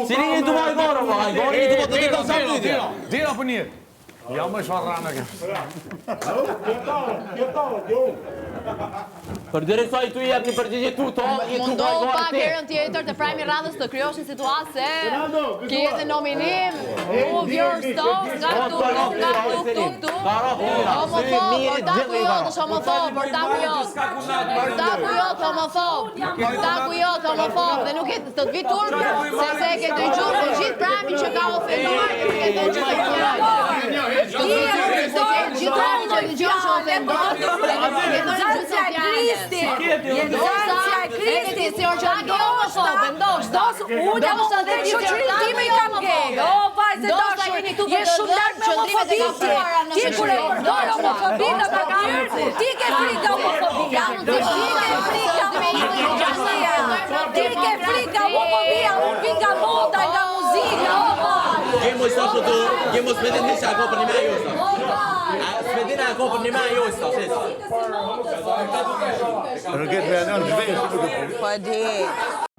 Cili një të vaj gora, po, ai gori një të të të sa pyetje. Dira për një. Ja më shfarrana kjo. Për drejtoj tu jep një përgjigje tu to, i tu vaj Mundohu gora pak ti. herën tjetër të prajmi radhës të kryoshin situatë se ke edhe nominim, move your stones nga tuk. Homofob, portaku jot është homofob, portaku jot. Portaku jot homofob. Portaku jot homofob dhe nuk e të vi turp sepse e ke dëgjuar të gjithë prajmin që ka ofenduar, e ke dëgjuar. Kristi, si Orçaki homofob, ndoshta. Unë jam edhe shoqërinë time i kam gay. O vajzë dashur, je shumë larg me homofobisë. Ti kur e përdor homofobinë në pagatësi, ti ke frikë homofobia. Ti ke frikë homofobia, unë vi nga moda, nga muzika. Jemo sot tu, jemo spedin nisha ako për një me ajo sot. Spedin ako për një me ajo sot, shes. Rëget me anë në zhvejë. Po di.